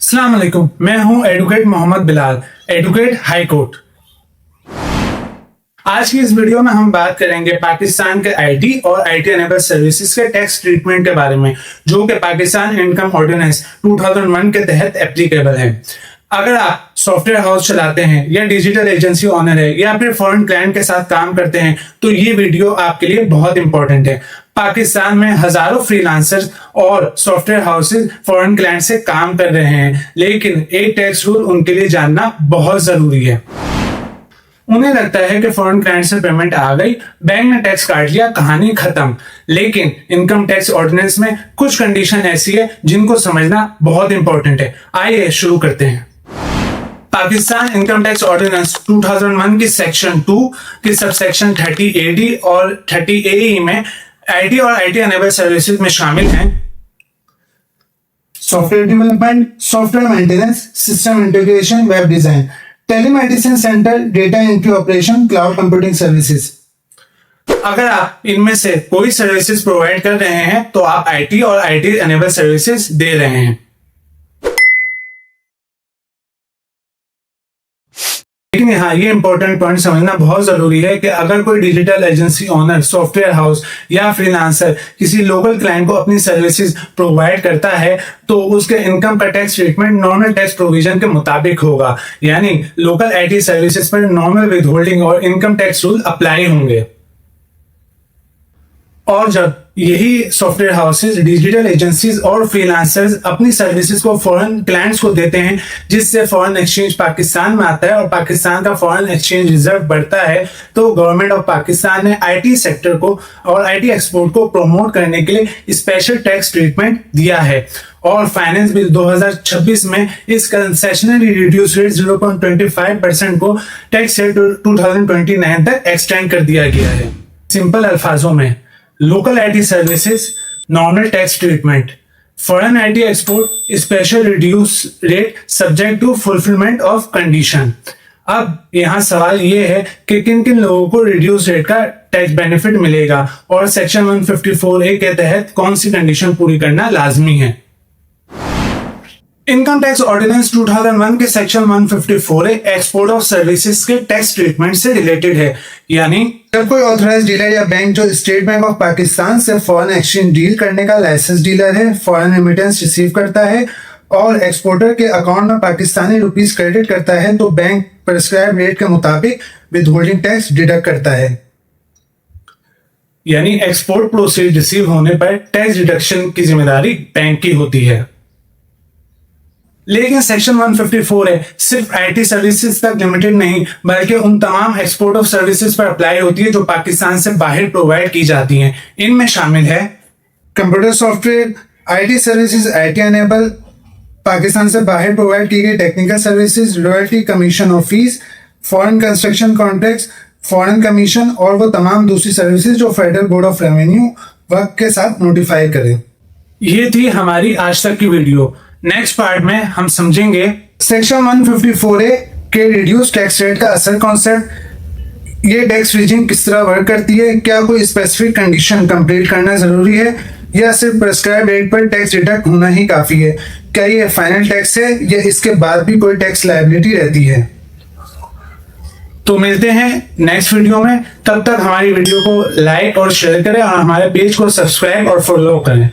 अस्सलाम वालेकुम, मैं हूं advocate Mohammad Bilal, advocate high court. आज की इस वीडियो में हम बात करेंगे पाकिस्तान के आईटी और आईटी एनेबल सर्विसेज के टैक्स ट्रीटमेंट के बारे में, जो कि पाकिस्तान इनकम ऑर्डिनेंस 2001 के तहत एप्लीकेबल है। अगर आप सॉफ्टवेयर हाउस चलाते हैं या डिजिटल एजेंसी ओनर है या फिर फॉरेन क्लाइंट के साथ काम करते हैं तो ये वीडियो आपके लिए बहुत इंपॉर्टेंट है। पाकिस्तान में हजारों फ्रीलांसर्स और सॉफ्टवेयर हाउसेज फॉरेन क्लाइंट से काम कर रहे हैं, लेकिन एक टैक्स रूल उनके लिए जानना बहुत जरूरी है। उन्हें लगता है कि फॉरेन क्लाइंट से पेमेंट आ गई, बैंक ने टैक्स काट लिया, कहानी खत्म। लेकिन इनकम टैक्स ऑर्डिनेंस में कुछ कंडीशन ऐसी है जिनको समझना बहुत इंपॉर्टेंट है। आइए शुरू करते हैं। पाकिस्तान इनकम टैक्स ऑर्डिनेंस 2001 की सेक्शन 2 की सबसेक्शन 30AD और 30AE में आईटी और आईटी एनेबल सर्विसेज में शामिल हैं software development, software maintenance, system integration, web design, telemedicine centre, data entry operation, cloud computing services. अगर आप इनमें से कोई सर्विसेज प्रोवाइड कर रहे हैं तो आप आईटी और आईटी एनेबल सर्विसेज दे रहे हैं। लेकिन यहाँ ये इंपॉर्टेंट पॉइंट समझना बहुत जरूरी है कि अगर कोई digital agency owner, software house या फ्रीलांसर किसी लोकल क्लाइंट को अपनी सर्विसेज प्रोवाइड करता है तो उसके इनकम का tax treatment normal tax provision के मुताबिक होगा, यानी लोकल आईटी सर्विसेज पर नॉर्मल विदहोल्डिंग और इनकम टैक्स रूल अप्लाई होंगे। और जब यही सॉफ्टवेयर हाउसेज, डिजिटल एजेंसीज और फ्रीलांसर्स अपनी सर्विसेज को फॉरेन क्लाइंट्स को देते हैं, जिससे फॉरेन एक्सचेंज पाकिस्तान में आता है और पाकिस्तान का फॉरेन एक्सचेंज रिजर्व बढ़ता है, तो गवर्नमेंट ऑफ पाकिस्तान ने आईटी सेक्टर को और आईटी एक्सपोर्ट को प्रमोट करने के लिए स्पेशल टैक्स ट्रीटमेंट दिया है। और फाइनेंस बिल 2026 में इस कंसेशनरी रिड्यूस रेट 0.25% को टैक्स रेट 2029 तक एक्सटेंड कर दिया गया है। सिंपल अल्फाजों में, local IT services normal tax treatment, foreign IT export special reduce rate subject to fulfilment of condition. अब यहाँ सवाल ये है कि किन किन लोगों को रिड्यूस रेट का टैक्स बेनिफिट मिलेगा और सेक्शन 154A के तहत कौन सी कंडीशन पूरी करना लाजमी है। इनकम टैक्स ऑर्डिनेंस 2001 के section 154A export of services के टैक्स ट्रीटमेंट से रिलेटेड है, यानी जब कोई ऑथराइज्ड डीलर या बैंक जो स्टेट बैंक ऑफ पाकिस्तान से फॉरेन एक्सचेंज डील करने का लाइसेंस डीलर है, फॉरेन रेमिटेंस रिसीव करता है और एक्सपोर्टर के अकाउंट में पाकिस्तानी रुपीस क्रेडिट करता है, तो बैंक प्रिस्क्राइब रेट के मुताबिक विदहोल्डिंग टैक्स डिडक्ट करता है। यानी एक्सपोर्ट प्रोसीड रिसीव होने पर टैक्स डिडक्शन की जिम्मेदारी बैंक की होती है। लेकिन सेक्शन 154 है सिर्फ आईटी सर्विसेज तक लिमिटेड नहीं, बल्कि उन तमाम एक्सपोर्ट ऑफ सर्विसेज पर अप्लाई होती है जो पाकिस्तान से बाहर प्रोवाइड की जाती हैं। इनमें शामिल है computer software, IT services, IT enable, Pakistan से बाहर प्रोवाइड की गई टेक्निकल सर्विसेज, रॉयल्टी, कमीशन और fees, foreign construction contracts, foreign commission और वो तमाम दूसरी सर्विसेज जो federal board of revenue work के साथ नोटिफाई करे। ये थी हमारी आज तक की वीडियो। नेक्स्ट पार्ट में हम समझेंगे सेक्शन 154A के रिड्यूस टैक्स रेट का असल कॉन्सेप्ट, ये टैक्स रीजिंग किस तरह वर्क करती है, क्या कोई स्पेसिफिक कंडीशन कंप्लीट करना जरूरी है या सिर्फ प्रेस्क्राइब रेट पर टैक्स डिडक्ट होना ही काफी है, क्या ये फाइनल टैक्स है या इसके बाद भी कोई टैक्स लायबिलिटी रहती है। तो मिलते हैं नेक्स्ट वीडियो में, तब तक हमारी वीडियो को लाइक और शेयर करें और हमारे पेज को सब्सक्राइब और फॉलो करें।